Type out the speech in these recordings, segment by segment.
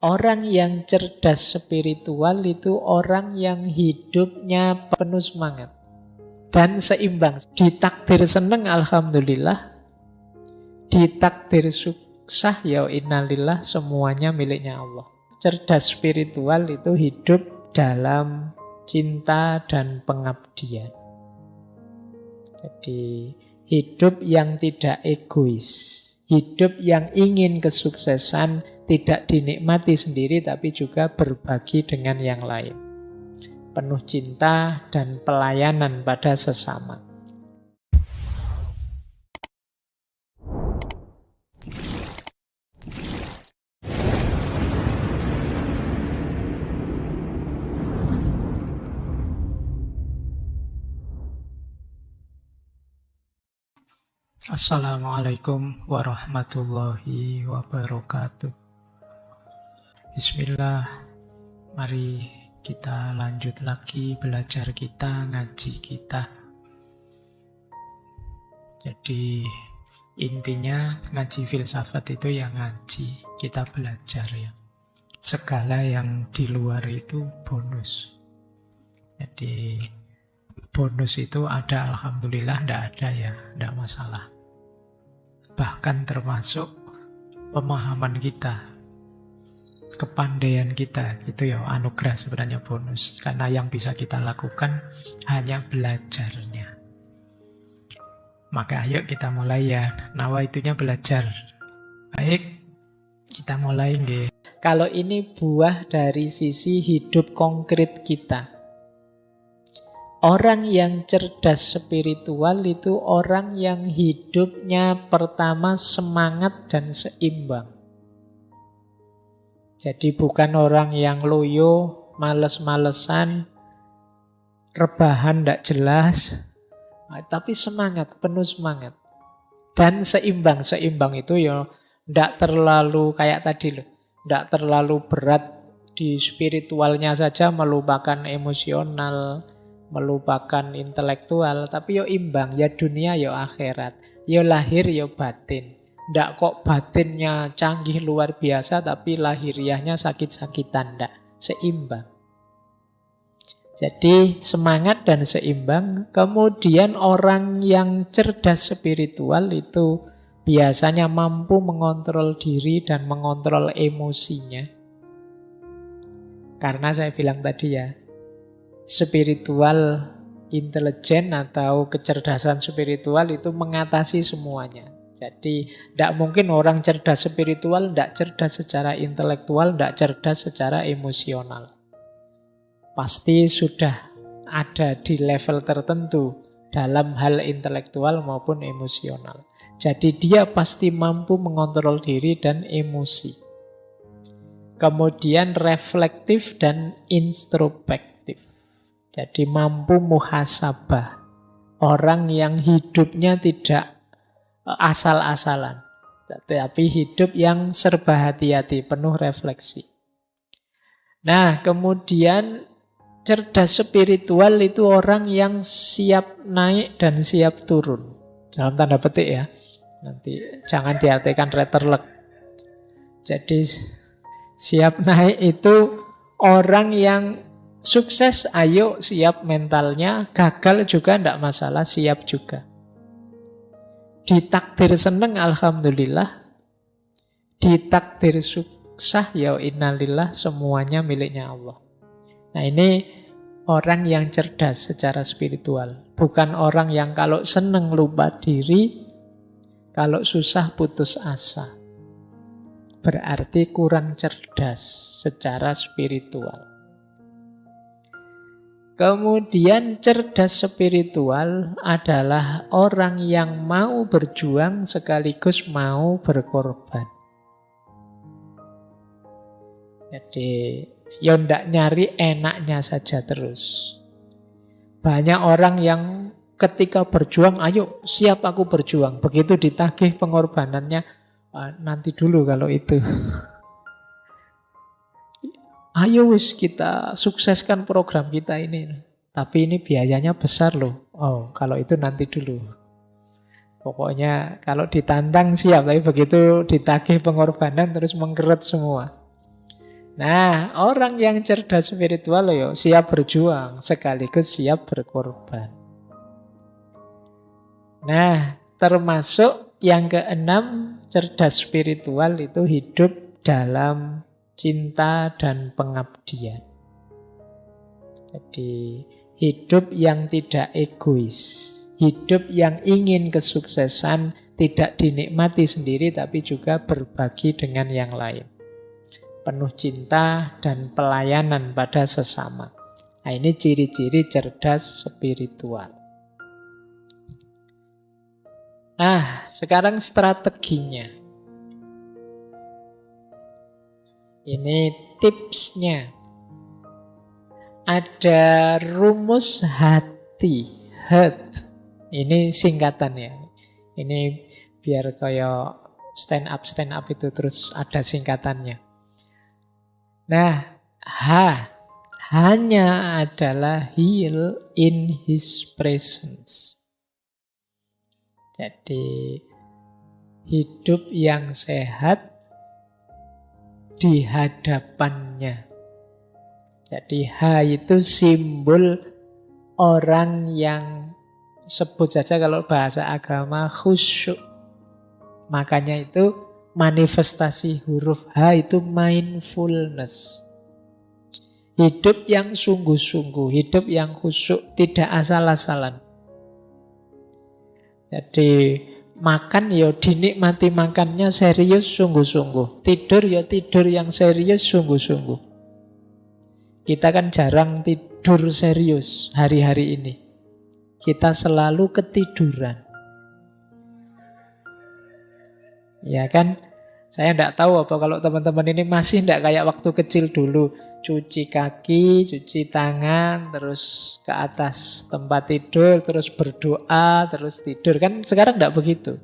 Orang yang cerdas spiritual itu orang yang hidupnya penuh semangat dan seimbang. Ditakdir seneng, alhamdulillah. Ditakdir susah, ya innalillah, semuanya miliknya Allah. Cerdas spiritual itu hidup dalam cinta dan pengabdian. Jadi hidup yang tidak egois, hidup yang ingin kesuksesan tidak dinikmati sendiri tapi juga berbagi dengan yang lain. Penuh cinta dan pelayanan pada sesama. Assalamualaikum warahmatullahi wabarakatuh. Bismillah, mari kita lanjut lagi belajar kita, ngaji kita. Jadi intinya ngaji filsafat itu ya ngaji, kita belajar ya. Segala yang di luar itu bonus. Jadi bonus itu ada, alhamdulillah, tidak ada ya, tidak masalah. Bahkan termasuk pemahaman kita, kepandaian kita, itu ya anugerah sebenarnya bonus. Karena yang bisa kita lakukan hanya belajarnya. Maka ayo kita mulai ya, nawaitunya belajar. Baik, kita mulai nggih. Kalau ini buah dari sisi hidup konkret kita. Orang yang cerdas spiritual itu orang yang hidupnya pertama semangat dan seimbang. Jadi bukan orang yang loyo, males-malesan, rebahan tidak jelas, tapi semangat, penuh semangat. Dan seimbang. Seimbang itu ya tidak terlalu kayak tadi loh, tidak terlalu berat di spiritualnya saja, melupakan emosional, melupakan intelektual, tapi yo imbang, ya dunia yo akhirat, yo lahir yo batin. Ndak kok batinnya canggih luar biasa tapi lahiriahnya sakit-sakitan, ndak, seimbang. Jadi semangat dan seimbang. Kemudian orang yang cerdas spiritual itu biasanya mampu mengontrol diri dan mengontrol emosinya. Karena saya bilang tadi ya, spiritual intelijen atau kecerdasan spiritual itu mengatasi semuanya. Jadi tidak mungkin orang cerdas spiritual tidak cerdas secara intelektual, tidak cerdas secara emosional. Pasti sudah ada di level tertentu dalam hal intelektual maupun emosional. Jadi dia pasti mampu mengontrol diri dan emosi. Kemudian reflektif dan introspektif. Jadi mampu muhasabah. Orang yang hidupnya tidak asal-asalan, tapi hidup yang serba hati-hati, penuh refleksi. Nah, kemudian cerdas spiritual itu orang yang siap naik dan siap turun. Dalam tanda petik ya. Nanti jangan diartikan retterlek. Jadi siap naik itu orang yang sukses, ayo siap mentalnya. Gagal juga tidak masalah, siap juga. Ditakdir seneng, alhamdulillah. Ditakdir susah, ya innalillah, semuanya miliknya Allah. Nah ini orang yang cerdas secara spiritual. Bukan orang yang kalau seneng lupa diri, kalau susah putus asa. Berarti kurang cerdas secara spiritual. Kemudian cerdas spiritual adalah orang yang mau berjuang sekaligus mau berkorban. Jadi ya ndak nyari enaknya saja terus. Banyak orang yang ketika berjuang, ayo siap aku berjuang. Begitu ditagih pengorbanannya, nanti dulu kalau itu. Ayo wis kita sukseskan program kita ini. Tapi ini biayanya besar loh. Oh, kalau itu nanti dulu. Pokoknya kalau ditantang siap, tapi begitu ditagih pengorbanan terus mengkeret semua. Nah, orang yang cerdas spiritual yo siap berjuang sekaligus siap berkorban. Nah, termasuk yang keenam, cerdas spiritual itu hidup dalam cinta dan pengabdian. Jadi, hidup yang tidak egois, hidup yang ingin kesuksesan tidak dinikmati sendiri tapi juga berbagi dengan yang lain. Penuh cinta dan pelayanan pada sesama. Nah, ini ciri-ciri cerdas spiritual. Nah, sekarang strateginya. Ini tipsnya. Ada rumus hati, heart. Ini singkatannya. Ini biar kayak stand up itu terus ada singkatannya. Nah, hanya adalah heal in his presence. Jadi, hidup yang sehat di hadapannya. Jadi, itu simbol orang yang sebut saja kalau bahasa agama khusyuk. Makanya itu manifestasi huruf H itu mindfulness. Hidup yang sungguh-sungguh, hidup yang khusyuk, tidak asal-asalan. Jadi makan ya dinikmati makannya serius sungguh-sungguh. Tidur ya tidur yang serius sungguh-sungguh. Kita kan jarang tidur serius hari-hari ini. Kita selalu ketiduran. Ya kan? Saya tidak tahu apa kalau teman-teman ini masih tidak kayak waktu kecil dulu. Cuci kaki, cuci tangan, terus ke atas tempat tidur, terus berdoa, terus tidur. Kan sekarang tidak begitu.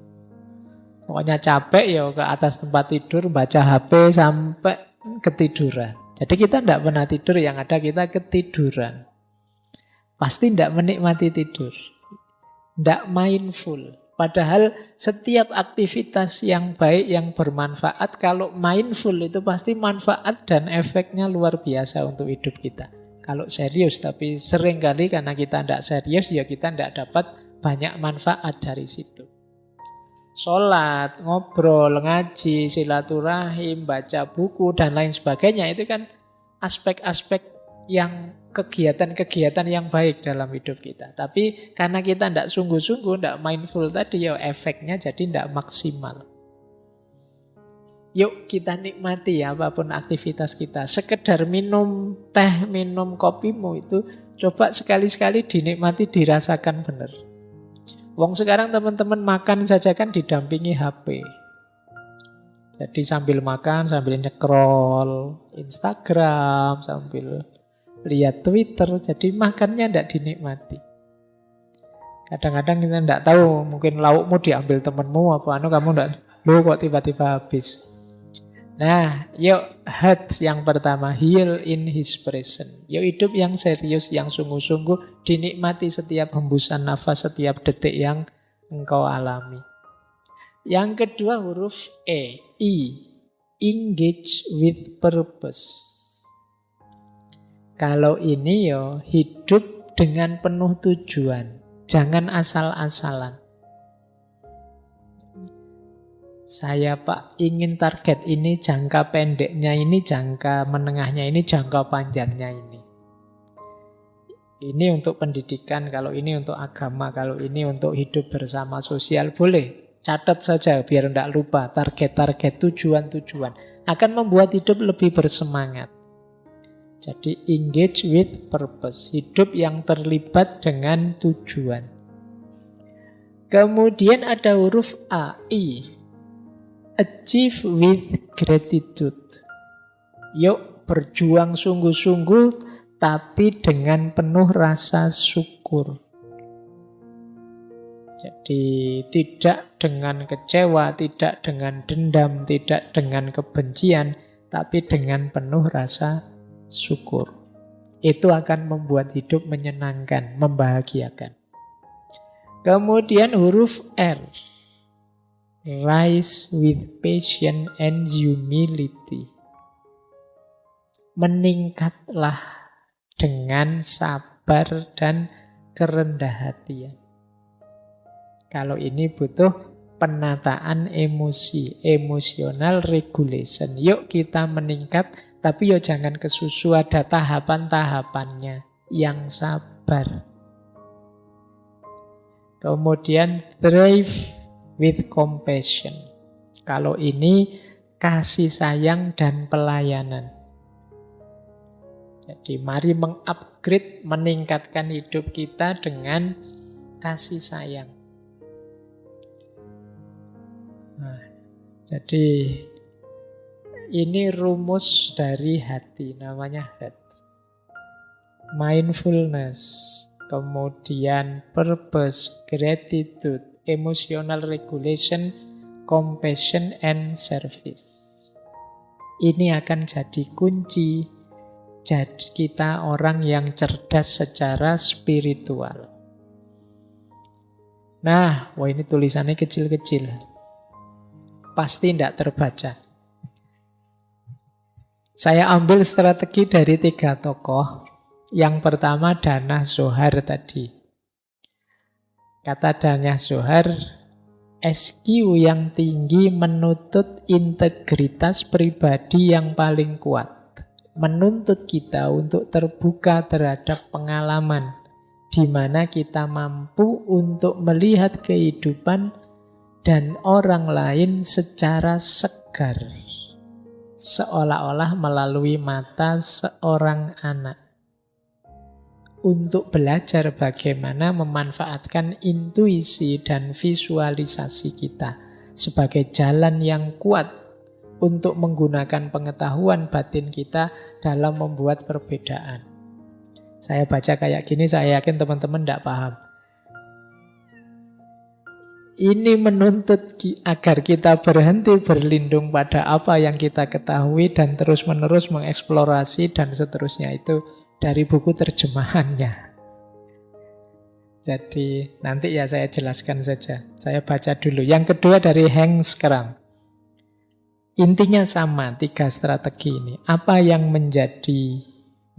Pokoknya capek ya ke atas tempat tidur, baca HP sampai ketiduran. Jadi kita tidak pernah tidur, yang ada kita ketiduran. Pasti tidak menikmati tidur. Tidak mindful. Padahal setiap aktivitas yang baik, yang bermanfaat, kalau mindful itu pasti manfaat dan efeknya luar biasa untuk hidup kita. Kalau serius, tapi seringkali karena kita tidak serius, ya kita tidak dapat banyak manfaat dari situ. Sholat, ngobrol, ngaji, silaturahim, baca buku, dan lain sebagainya, itu kan aspek-aspek yang kegiatan-kegiatan yang baik dalam hidup kita. Tapi karena kita tidak sungguh-sungguh, tidak mindful tadi, ya efeknya jadi tidak maksimal. Yuk kita nikmati ya apapun aktivitas kita. Sekedar minum teh, minum kopimu itu coba sekali-sekali dinikmati, dirasakan benar. Wong sekarang teman-teman makan saja kan didampingi HP. Jadi sambil makan, sambil nyekrol Instagram, sambil lihat Twitter, jadi makannya tidak dinikmati. Kadang-kadang kita tidak tahu, mungkin laukmu diambil temanmu apa kamu tidak, lo kok tiba-tiba habis. Nah, yuk heart yang pertama, heal in his presence. Yuk hidup yang serius, yang sungguh-sungguh, dinikmati setiap hembusan nafas, setiap detik yang engkau alami. Yang kedua huruf E, engage with purpose. Kalau ini yo hidup dengan penuh tujuan, jangan asal-asalan. Saya Pak ingin target ini, jangka pendeknya ini, jangka menengahnya ini, jangka panjangnya ini. Ini untuk pendidikan, kalau ini untuk agama, kalau ini untuk hidup bersama sosial, boleh. Catat saja biar tidak lupa target-target, tujuan-tujuan. Akan membuat hidup lebih bersemangat. Jadi engage with purpose, hidup yang terlibat dengan tujuan. Kemudian ada huruf A, I, achieve with gratitude. Yuk berjuang sungguh-sungguh tapi dengan penuh rasa syukur. Jadi tidak dengan kecewa, tidak dengan dendam, tidak dengan kebencian, tapi dengan penuh rasa syukur. Itu akan membuat hidup menyenangkan, membahagiakan. Kemudian huruf R, rise with patience and humility. meningkatlah dengan sabar dan kerendah hatian. Kalau ini butuh penataan emosi, emotional regulation. Yuk kita meningkat, tapi yuk jangan kesusu, ada tahapan-tahapannya. Yang sabar. Kemudian thrive with compassion. Kalau ini kasih sayang dan pelayanan. Jadi mari mengupgrade, meningkatkan hidup kita dengan kasih sayang. Nah, jadi ini rumus dari hati, namanya heart. Mindfulness, kemudian purpose, gratitude, emotional regulation, compassion, and service. Ini akan jadi kunci jadi kita orang yang cerdas secara spiritual. Nah, wah ini tulisannya kecil-kecil. Pasti tidak terbaca. Saya ambil strategi dari 3 tokoh. Yang pertama Dana Zohar tadi. Kata Dana Zohar, SQ yang tinggi menuntut integritas pribadi yang paling kuat. Menuntut kita untuk terbuka terhadap pengalaman di mana kita mampu untuk melihat kehidupan dan orang lain secara segar, seolah-olah melalui mata seorang anak, untuk belajar bagaimana memanfaatkan intuisi dan visualisasi kita sebagai jalan yang kuat untuk menggunakan pengetahuan batin kita dalam membuat perbedaan. Saya baca kayak gini, saya yakin teman-teman tidak paham. Ini menuntut agar kita berhenti berlindung pada apa yang kita ketahui dan terus-menerus mengeksplorasi dan seterusnya. Itu dari buku terjemahannya. Jadi nanti ya saya jelaskan saja. Saya baca dulu. Yang kedua dari Hank Scrum. Intinya sama, 3 strategi ini. Apa yang menjadi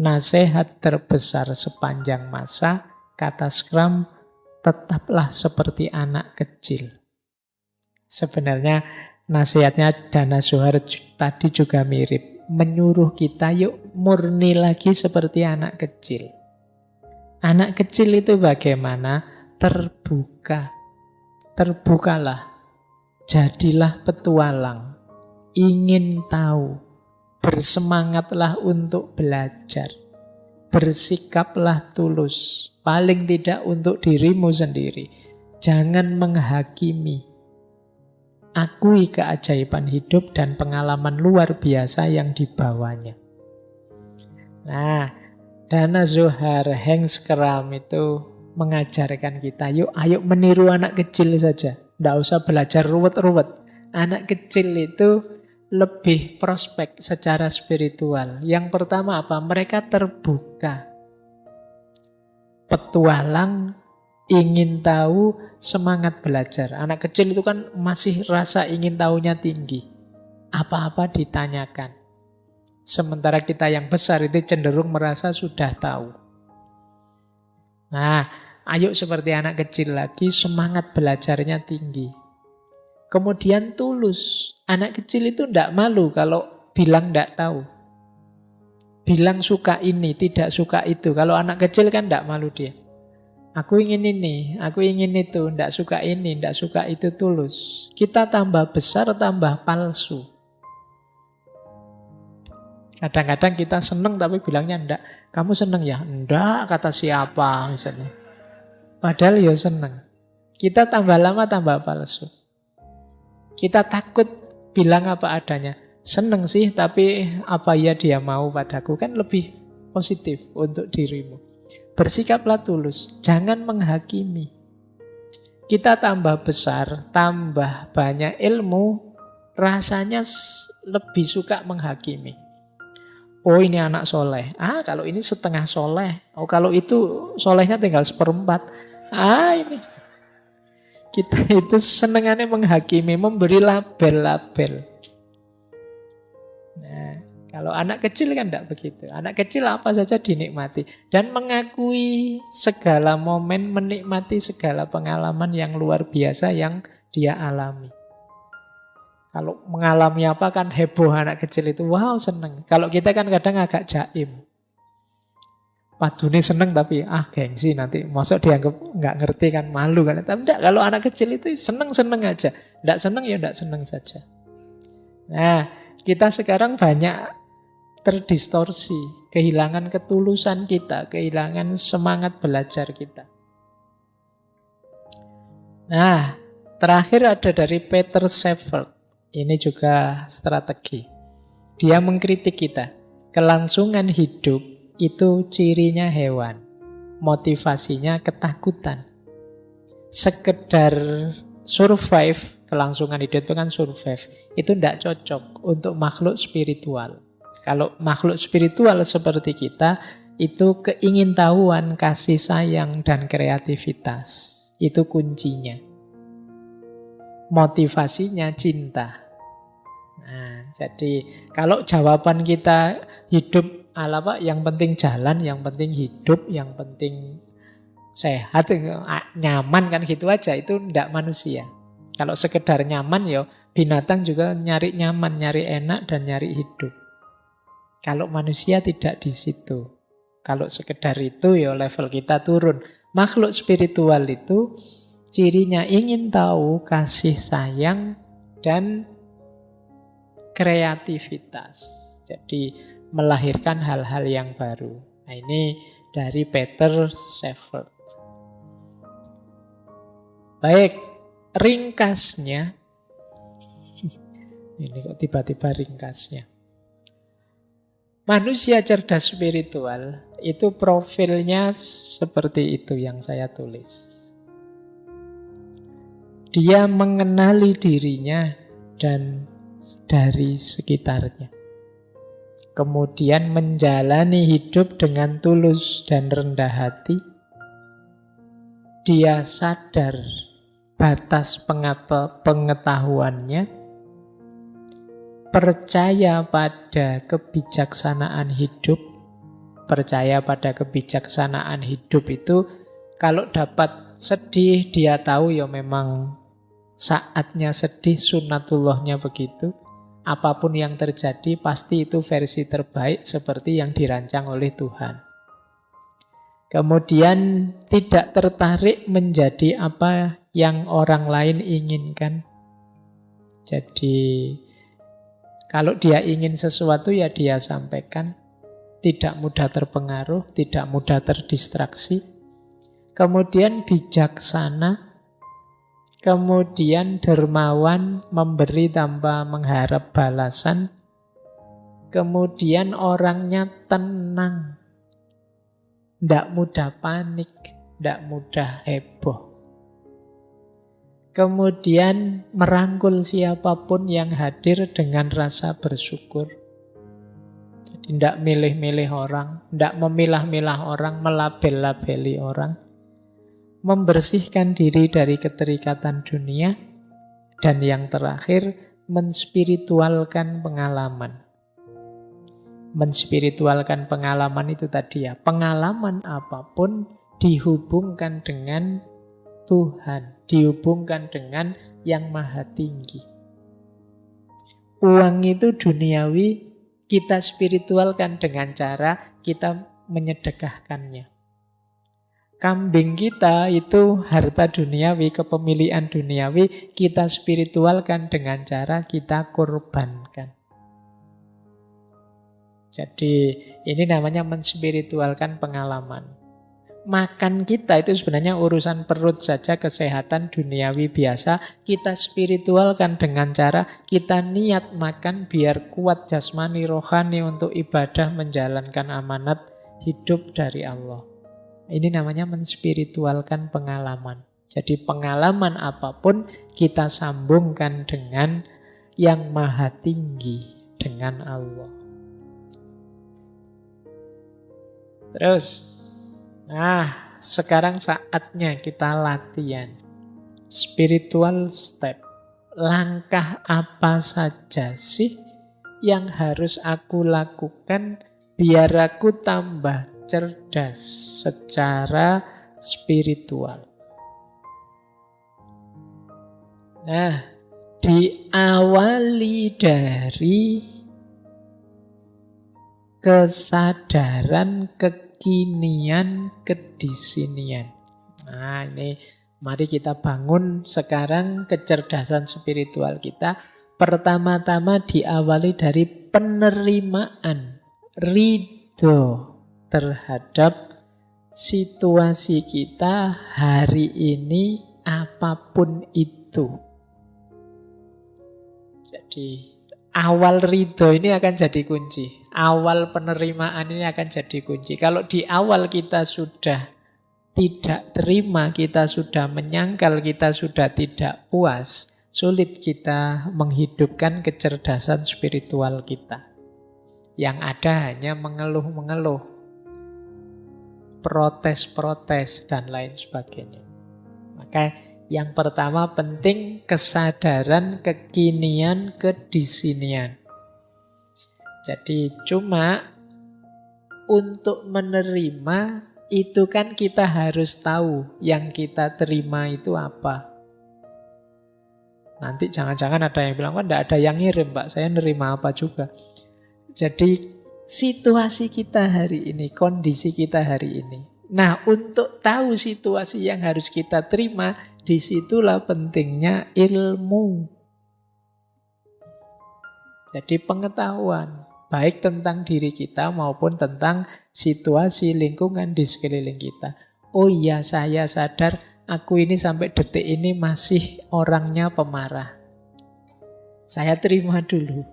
nasihat terbesar sepanjang masa? Kata Scrum, tetaplah seperti anak kecil. Sebenarnya nasihatnya Dana Zohar tadi juga mirip. Menyuruh kita yuk murni lagi seperti anak kecil. Anak kecil itu bagaimana? Terbuka. Terbukalah. Jadilah petualang. Ingin tahu, bersemangatlah untuk belajar, bersikaplah tulus, paling tidak untuk dirimu sendiri. Jangan menghakimi. Akui keajaiban hidup dan pengalaman luar biasa yang dibawanya. Nah, Dana Zohar, Hank Scrum itu mengajarkan kita, yuk ayo meniru anak kecil saja. Tidak usah belajar ruwet-ruwet. Anak kecil itu lebih prospek secara spiritual. Yang pertama apa? Mereka terbuka. Petualang, ingin tahu, semangat belajar. Anak kecil itu kan masih rasa ingin tahunya tinggi. Apa-apa ditanyakan. Sementara kita yang besar itu cenderung merasa sudah tahu. Nah, ayo seperti anak kecil lagi, semangat belajarnya tinggi. Kemudian tulus. Anak kecil itu tidak malu kalau bilang tidak tahu. Bilang suka ini, tidak suka itu. Kalau anak kecil kan tidak malu dia. Aku ingin ini, aku ingin itu, tidak suka ini, tidak suka itu, tulus. Kita tambah besar, tambah palsu. Kadang-kadang kita seneng tapi bilangnya enggak. Kamu seneng ya? Enggak, kata siapa misalnya. Padahal ya seneng. Kita tambah lama tambah palsu. Kita takut bilang apa adanya. Seneng sih, tapi apa ya dia mau padaku, kan lebih positif untuk dirimu. Bersikaplah tulus, jangan menghakimi. Kita tambah besar, tambah banyak ilmu, rasanya lebih suka menghakimi. Oh ini anak soleh, kalau ini setengah soleh. Oh kalau itu solehnya tinggal 1/4. Ini kita itu senengannya menghakimi, memberi label-label. Nah, Kalau anak kecil kan tidak begitu. Anak kecil apa saja dinikmati. Dan mengakui segala momen, menikmati segala pengalaman yang luar biasa yang dia alami. Kalau mengalami apa kan heboh anak kecil itu. Wow, seneng. Kalau kita kan kadang agak jaim. Padune seneng tapi gengsi nanti. Masuk dianggap nggak ngerti kan, malu kan. Tapi enggak, kalau anak kecil itu seneng-seneng aja. Enggak seneng ya enggak seneng saja. Nah, kita sekarang banyak terdistorsi, kehilangan ketulusan kita, kehilangan semangat belajar kita. Nah, terakhir ada dari Peter Shepard. Ini juga strategi. Dia mengkritik kita. Kelangsungan hidup itu cirinya hewan. Motivasinya ketakutan. Sekedar survive, kelangsungan hidup itu kan survive. Itu tidak cocok untuk makhluk spiritual. Kalau makhluk spiritual seperti kita, itu keingintahuan, kasih sayang, dan kreativitas. Itu kuncinya. Motivasinya cinta. Nah, jadi kalau jawaban kita hidup yang penting jalan, yang penting hidup, yang penting sehat, nyaman kan gitu aja, itu tidak manusia. Kalau sekedar nyaman ya binatang juga nyari nyaman, nyari enak, dan nyari hidup. Kalau manusia tidak di situ. Kalau sekedar itu ya level kita turun. Makhluk spiritual itu cirinya ingin tahu, kasih sayang, dan kreativitas. Jadi melahirkan hal-hal yang baru. Nah, ini dari Peter Shepard. Baik, ringkasnya. Ini kok tiba-tiba ringkasnya. Manusia cerdas spiritual itu profilnya seperti itu yang saya tulis. Dia mengenali dirinya dan dari sekitarnya. Kemudian menjalani hidup dengan tulus dan rendah hati. Dia sadar batas pengetahuannya. Percaya pada kebijaksanaan hidup. Percaya pada kebijaksanaan hidup itu kalau dapat sedih, dia tahu ya memang saatnya sedih, sunnatullahnya begitu. Apapun yang terjadi pasti itu versi terbaik seperti yang dirancang oleh Tuhan. Kemudian tidak tertarik menjadi apa yang orang lain inginkan. Jadi kalau dia ingin sesuatu ya dia sampaikan. Tidak mudah terpengaruh, tidak mudah terdistraksi. Kemudian bijaksana. Kemudian dermawan, memberi tanpa mengharap balasan. Kemudian orangnya tenang. Tidak mudah panik, tidak mudah heboh. Kemudian merangkul siapapun yang hadir dengan rasa bersyukur. Jadi tidak milih-milih orang, tidak memilah-milah orang, melabel-labeli orang. Membersihkan diri dari keterikatan dunia. Dan yang terakhir, menspiritualkan pengalaman. Menspiritualkan pengalaman itu tadi ya, pengalaman apapun dihubungkan dengan Tuhan, dihubungkan dengan yang maha tinggi. Uang itu duniawi, kita spiritualkan dengan cara kita menyedekahkannya. Kambing kita itu harta duniawi, kepemilikan duniawi, kita spiritualkan dengan cara kita korbankan. Jadi ini namanya menspiritualkan pengalaman. Makan kita itu sebenarnya urusan perut saja, kesehatan duniawi biasa. Kita spiritualkan dengan cara kita niat makan biar kuat jasmani rohani untuk ibadah menjalankan amanat hidup dari Allah. Ini namanya menspiritualkan pengalaman. Jadi pengalaman apapun kita sambungkan dengan yang maha tinggi, dengan Allah. Terus, nah, sekarang saatnya kita latihan. Spiritual step. Langkah apa saja sih yang harus aku lakukan biar aku tambah cerdas secara spiritual. Nah, diawali dari kesadaran kekinian kedisinian. Nah, ini mari kita bangun sekarang kecerdasan spiritual kita. Pertama-tama diawali dari penerimaan, ridho terhadap situasi kita hari ini apapun itu. Jadi awal ridho ini akan jadi kunci. Awal penerimaan ini akan jadi kunci. Kalau di awal kita sudah tidak terima, kita sudah menyangkal, kita sudah tidak puas, sulit kita menghidupkan kecerdasan spiritual kita. Yang ada hanya mengeluh-mengeluh, protes-protes, dan lain sebagainya. Maka yang pertama penting kesadaran kekinian kedisinian. Jadi cuma untuk menerima itu kan kita harus tahu yang kita terima itu apa. Nanti jangan-jangan ada yang bilang, tidak ada yang ngirim Pak, saya nerima apa juga. Jadi situasi kita hari ini, kondisi kita hari ini. Nah, untuk tahu situasi yang harus kita terima, disitulah pentingnya ilmu. Jadi pengetahuan, baik tentang diri kita maupun tentang situasi lingkungan di sekeliling kita. Oh iya, saya sadar aku ini sampai detik ini masih orangnya pemarah. Saya terima dulu.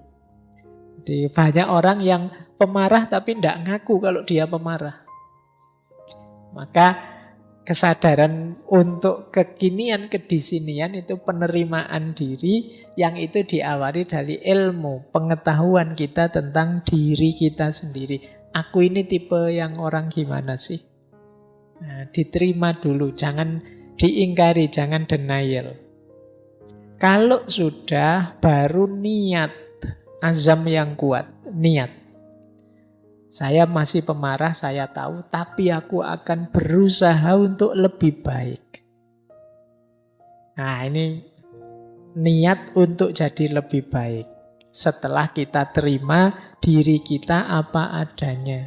Jadi banyak orang yang pemarah tapi tidak ngaku kalau dia pemarah. Maka kesadaran untuk kekinian kedisinian itu penerimaan diri yang itu diawali dari ilmu, pengetahuan kita tentang diri kita sendiri. Aku ini tipe yang orang gimana sih? Nah, diterima dulu, jangan diingkari, jangan denial. Kalau sudah, baru niat, azam yang kuat, niat. Saya masih pemarah, saya tahu, tapi aku akan berusaha untuk lebih baik. Nah, ini niat untuk jadi lebih baik. Setelah kita terima diri kita apa adanya.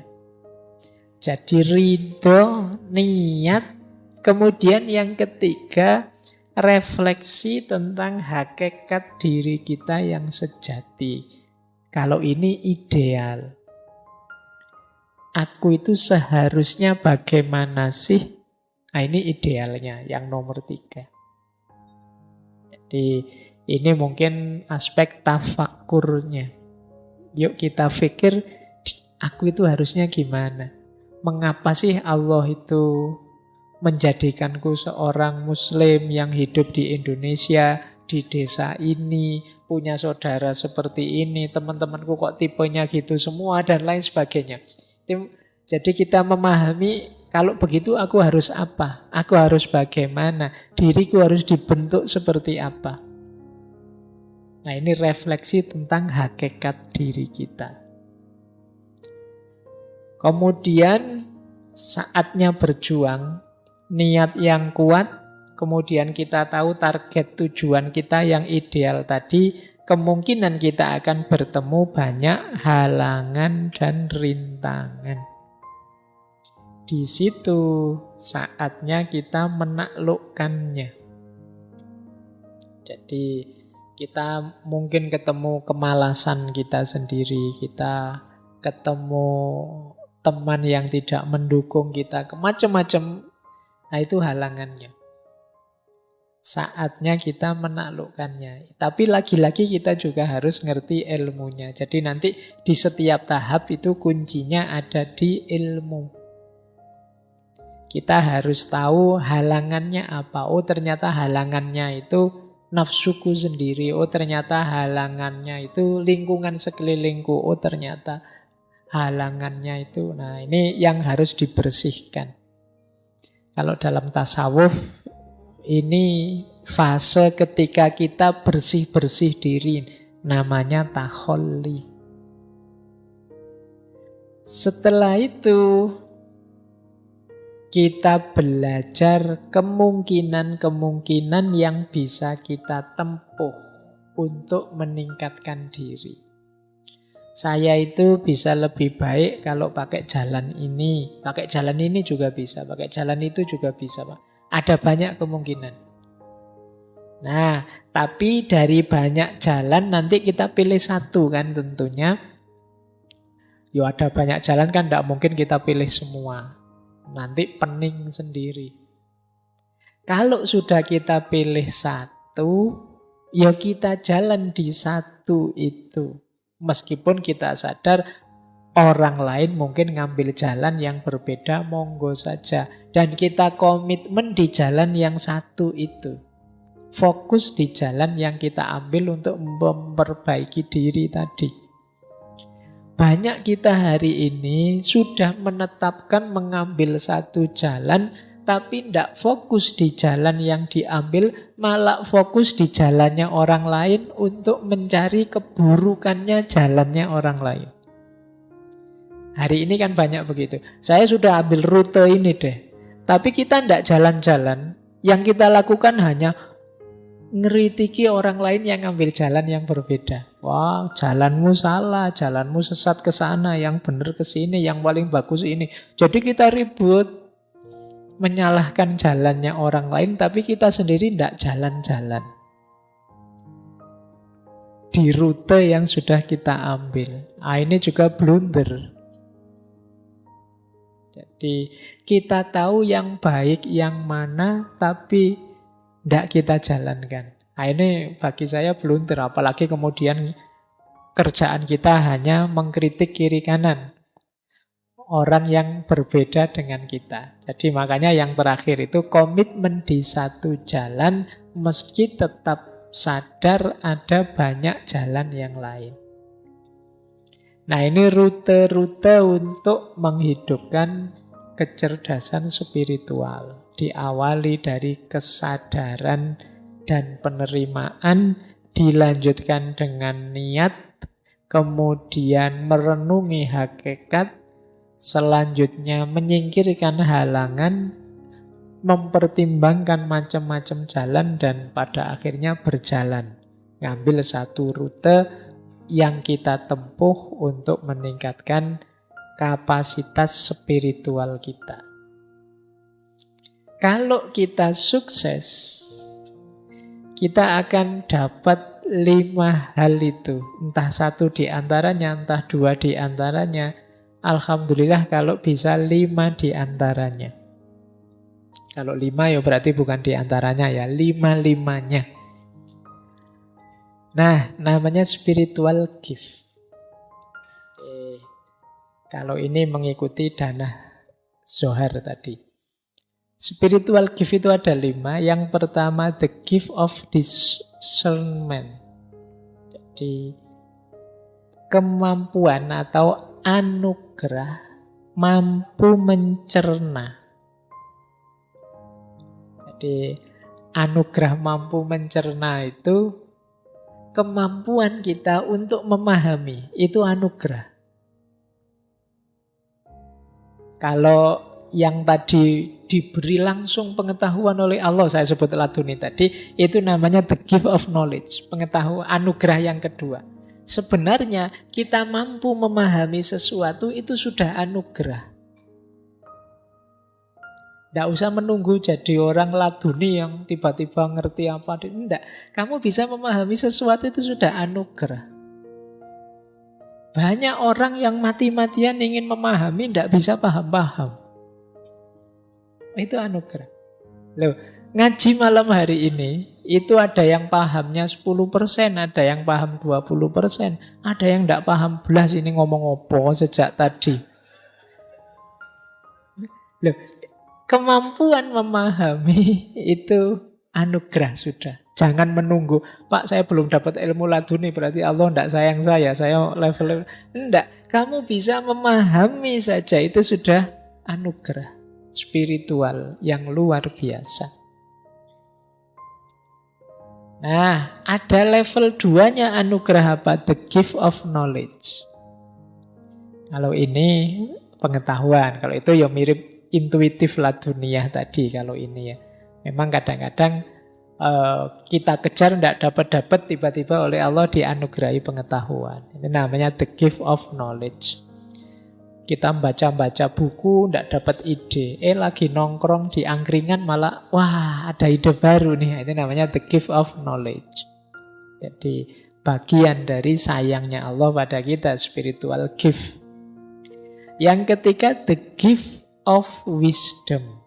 Jadi ridho, niat. Kemudian yang ketiga, refleksi tentang hakikat diri kita yang sejati. Kalau ini ideal. Aku itu seharusnya bagaimana sih? Nah, ini idealnya, yang nomor 3. Jadi ini mungkin aspek tafakurnya. Yuk kita pikir, aku itu harusnya gimana? Mengapa sih Allah itu menjadikanku seorang muslim yang hidup di Indonesia, di desa ini, punya saudara seperti ini, teman-temanku kok tipenya gitu semua, dan lain sebagainya. Jadi kita memahami kalau begitu aku harus apa? Aku harus bagaimana? Diriku harus dibentuk seperti apa? Nah, ini refleksi tentang hakikat diri kita. Kemudian saatnya berjuang, niat yang kuat, kemudian kita tahu target tujuan kita yang ideal tadi, kemungkinan kita akan bertemu banyak halangan dan rintangan. Di situ saatnya kita menaklukkannya. Jadi kita mungkin ketemu kemalasan kita sendiri, kita ketemu teman yang tidak mendukung kita, macam-macam. Nah, itu halangannya. Saatnya kita menaklukkannya. Tapi lagi-lagi kita juga harus ngerti ilmunya. Jadi nanti di setiap tahap itu kuncinya ada di ilmu. Kita harus tahu halangannya apa. Oh, ternyata halangannya itu nafsuku sendiri. Oh, ternyata halangannya itu lingkungan sekelilingku. Oh, ternyata halangannya itu. Nah, ini yang harus dibersihkan. Kalau dalam tasawuf, ini fase ketika kita bersih-bersih diri, namanya takholli. Setelah itu kita belajar kemungkinan-kemungkinan yang bisa kita tempuh untuk meningkatkan diri. Saya itu bisa lebih baik kalau pakai jalan ini. Pakai jalan ini juga bisa, pakai jalan itu juga bisa, Pak. Ada banyak kemungkinan. Nah, tapi dari banyak jalan nanti kita pilih satu kan tentunya. Yo ada banyak jalan kan tidak mungkin kita pilih semua. Nanti pening sendiri. Kalau sudah kita pilih satu, ya kita jalan di satu itu. Meskipun kita sadar orang lain mungkin ngambil jalan yang berbeda, monggo saja. Dan kita komitmen di jalan yang satu itu. Fokus di jalan yang kita ambil untuk memperbaiki diri tadi. Banyak kita hari ini sudah menetapkan mengambil satu jalan, tapi tidak fokus di jalan yang diambil, malah fokus di jalannya orang lain untuk mencari keburukannya jalannya orang lain. Hari ini kan banyak begitu. Saya sudah ambil rute ini deh, tapi kita tidak jalan-jalan. Yang kita lakukan hanya ngeritiki orang lain yang ngambil jalan yang berbeda. Wah, jalanmu salah, jalanmu sesat ke sana, yang benar ke sini, yang paling bagus ini. Jadi kita ribut menyalahkan jalannya orang lain, tapi kita sendiri tidak jalan-jalan di rute yang sudah kita ambil. Ini juga blunder. Jadi kita tahu yang baik yang mana, tapi tidak kita jalankan. Ini bagi saya blunder, apalagi kemudian kerjaan kita hanya mengkritik kiri kanan orang yang berbeda dengan kita. Jadi makanya yang terakhir itu komitmen di satu jalan meski tetap sadar ada banyak jalan yang lain. Nah, ini rute-rute untuk menghidupkan kecerdasan spiritual. Diawali dari kesadaran dan penerimaan, dilanjutkan dengan niat, kemudian merenungi hakikat, selanjutnya menyingkirkan halangan, mempertimbangkan macam-macam jalan, dan pada akhirnya berjalan. Ngambil satu rute yang kita tempuh untuk meningkatkan kapasitas spiritual kita. Kalau kita sukses, kita akan dapat 5 hal itu. Entah satu di antaranya, entah 2 di antaranya. Alhamdulillah kalau bisa 5 di antaranya. Kalau 5 ya berarti bukan di antaranya ya, 5-5-nya. Nah, namanya spiritual gift. Kalau ini mengikuti dana Zohar tadi. Spiritual gift itu ada 5. Yang pertama, the gift of discernment. Jadi, kemampuan atau anugerah mampu mencerna. Jadi, anugerah mampu mencerna itu kemampuan kita untuk memahami. Itu anugerah. Kalau yang tadi diberi langsung pengetahuan oleh Allah, saya sebut laduni tadi, itu namanya the gift of knowledge, pengetahuan, anugerah yang kedua. Sebenarnya kita mampu memahami sesuatu itu sudah anugerah. Tidak usah menunggu jadi orang laduni yang tiba-tiba ngerti apa. Tidak, kamu bisa memahami sesuatu itu sudah anugerah. Banyak orang yang mati-matian ingin memahami, tidak bisa paham-paham. Itu anugerah. Loh, ngaji malam hari ini itu ada yang pahamnya 10%, ada yang paham 20%, ada yang tidak paham belas ini ngomong apa sejak tadi. Loh, kemampuan memahami itu anugerah sudah. Jangan menunggu, Pak saya belum dapat ilmu laduni berarti Allah tidak sayang saya level. Tidak, kamu bisa memahami saja itu sudah anugerah spiritual yang luar biasa. Nah, ada level 2-nya anugerah apa? The gift of knowledge. Kalau ini pengetahuan, kalau itu ya mirip intuitif laduniah tadi kalau ini ya. Memang kadang-kadang kita kejar tidak dapat-dapat, tiba-tiba oleh Allah dianugerahi pengetahuan. Ini namanya the gift of knowledge. Kita baca-baca buku, tidak dapat ide. Lagi nongkrong di angkringan malah, wah ada ide baru nih. Itu namanya the gift of knowledge. Jadi bagian dari sayangnya Allah pada kita, spiritual gift. Yang ketiga, the gift of wisdom.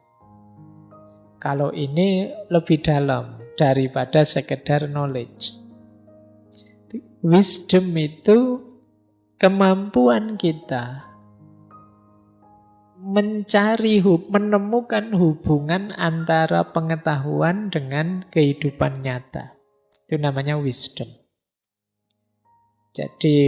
Kalau ini lebih dalam daripada sekedar knowledge. Wisdom itu kemampuan kita menemukan hubungan antara pengetahuan dengan kehidupan nyata. Itu namanya wisdom. Jadi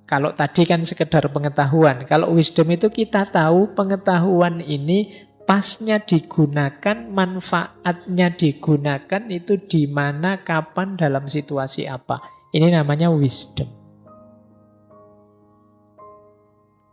kalau tadi kan sekedar pengetahuan, kalau wisdom itu kita tahu pengetahuan ini pasnya digunakan, manfaatnya digunakan itu di mana, kapan, dalam situasi apa. Ini namanya wisdom.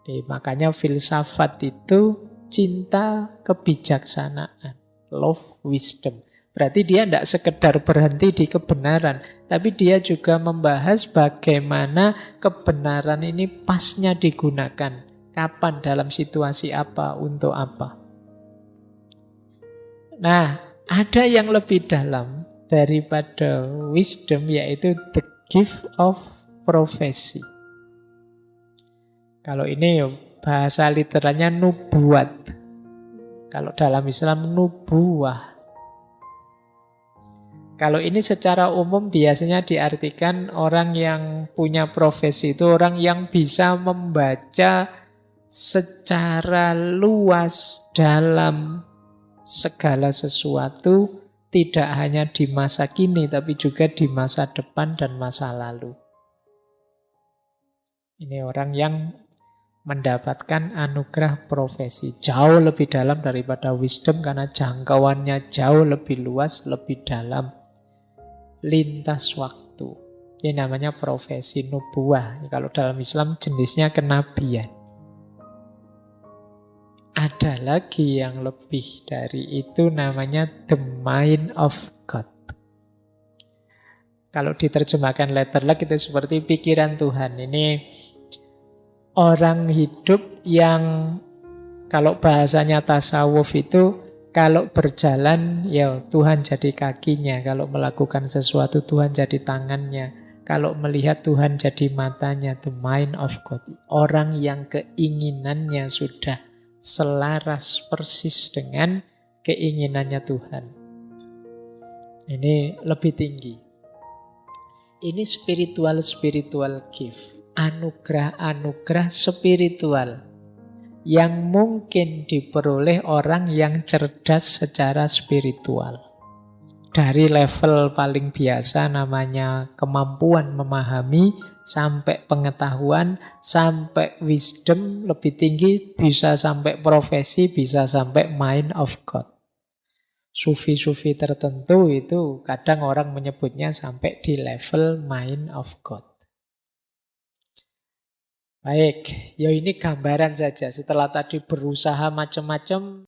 Jadi, makanya filsafat itu cinta kebijaksanaan, love wisdom. Berarti dia tidak sekedar berhenti di kebenaran, tapi dia juga membahas bagaimana kebenaran ini pasnya digunakan, kapan, dalam situasi apa, untuk apa. Nah, ada yang lebih dalam daripada wisdom, yaitu the gift of prophecy. Kalau ini bahasa literalnya nubuat. Kalau dalam Islam nubuah. Kalau ini secara umum biasanya diartikan orang yang punya profesi itu orang yang bisa membaca secara luas dalam segala sesuatu, tidak hanya di masa kini tapi juga di masa depan dan masa lalu. Ini orang yang mendapatkan anugerah profesi jauh lebih dalam daripada wisdom karena jangkauannya jauh lebih luas, lebih dalam, lintas waktu. Ini namanya profesi nubuah. Kalau dalam Islam jenisnya kenabian. Ada lagi yang lebih dari itu, namanya the mind of God. Kalau diterjemahkan letterlek itu seperti pikiran Tuhan. Ini orang hidup yang kalau bahasanya tasawuf itu kalau berjalan ya Tuhan jadi kakinya, kalau melakukan sesuatu Tuhan jadi tangannya, kalau melihat Tuhan jadi matanya, the mind of God. Orang yang keinginannya sudah selaras persis dengan keinginannya Tuhan. Ini lebih tinggi. Ini spiritual gift. Anugerah-anugerah spiritual yang mungkin diperoleh orang yang cerdas secara spiritual. Dari level paling biasa namanya kemampuan memahami, sampai pengetahuan, sampai wisdom lebih tinggi, bisa sampai profesi, bisa sampai mind of God. Sufi-sufi tertentu itu kadang orang menyebutnya sampai di level mind of God. Baik, ya ini gambaran saja. Setelah tadi berusaha macam-macam,